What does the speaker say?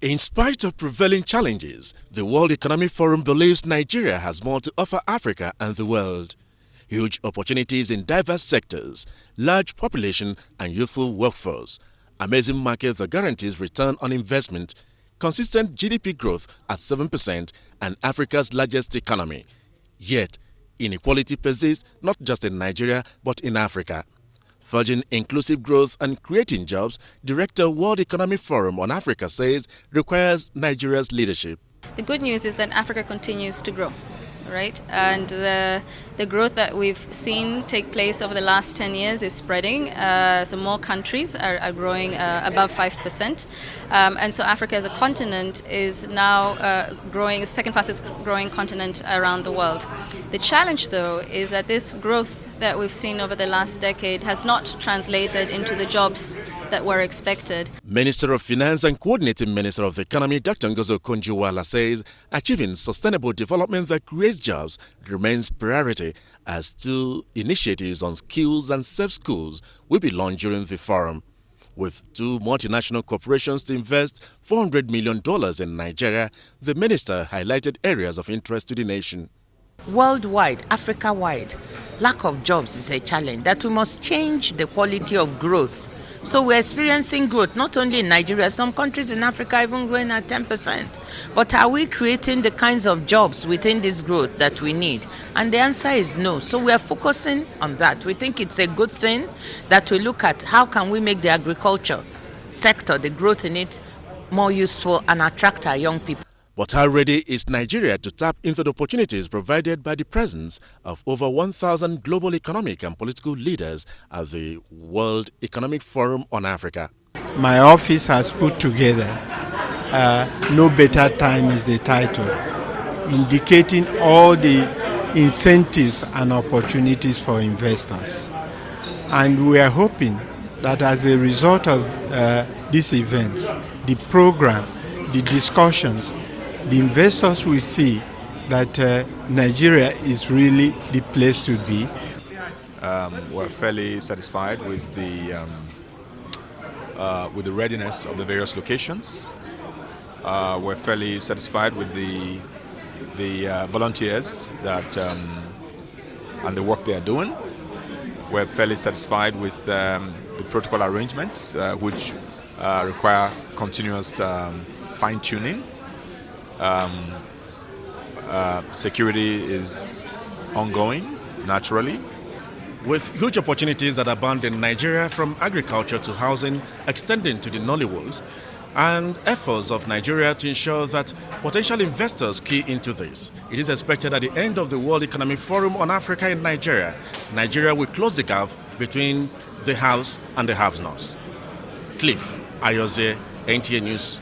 In spite of prevailing challenges, the World Economic Forum believes Nigeria has more to offer Africa and the world. Huge opportunities in diverse sectors, large population and youthful workforce, amazing market that guarantees return on investment, consistent GDP growth at 7% and Africa's largest economy. Yet, inequality persists not just in Nigeria but in Africa. Forging inclusive growth and creating jobs, Director World Economic Forum on Africa says requires Nigeria's leadership. The good news is that Africa continues to grow, right? And the growth that we've seen take place over the last 10 years is spreading. So more countries are growing above 5%. And so Africa as a continent is now growing, the second fastest growing continent around the world. The challenge, though, is that this growth that we've seen over the last decade has not translated into the jobs that were expected. Minister of Finance and Coordinating Minister of the Economy, Dr. Ngozi Okonjo Iweala, says achieving sustainable development that creates jobs remains priority as 2 initiatives on skills and safe schools will be launched during the forum. With 2 multinational corporations to invest $400 million in Nigeria, the minister highlighted areas of interest to the nation. Worldwide, Africa-wide, lack of jobs is a challenge that we must change the quality of growth. So we're experiencing growth not only in Nigeria, some countries in Africa even growing at 10%. But are we creating the kinds of jobs within this growth that we need? And the answer is no. So we're focusing on that. We think it's a good thing that we look at how can we make the agriculture sector, the growth in it, more useful and attract our young people. But how ready is Nigeria to tap into the opportunities provided by the presence of over 1,000 global economic and political leaders at the World Economic Forum on Africa? My office has put together No Better Time is the title, indicating all the incentives and opportunities for investors. And we are hoping that as a result of these events, the program, the discussions, the investors will see that Nigeria is really the place to be. We're fairly satisfied with the readiness of the various locations. We're fairly satisfied with the volunteers that and the work they are doing. We're fairly satisfied with the protocol arrangements, which require continuous fine-tuning. Security is ongoing, naturally. With huge opportunities that abound in Nigeria, from agriculture to housing, extending to the Nollywood, and efforts of Nigeria to ensure that potential investors key into this, it is expected at the end of the World Economic Forum on Africa in Nigeria, Nigeria will close the gap between the haves and the have-nots. Cliff Ayozie, NTA News.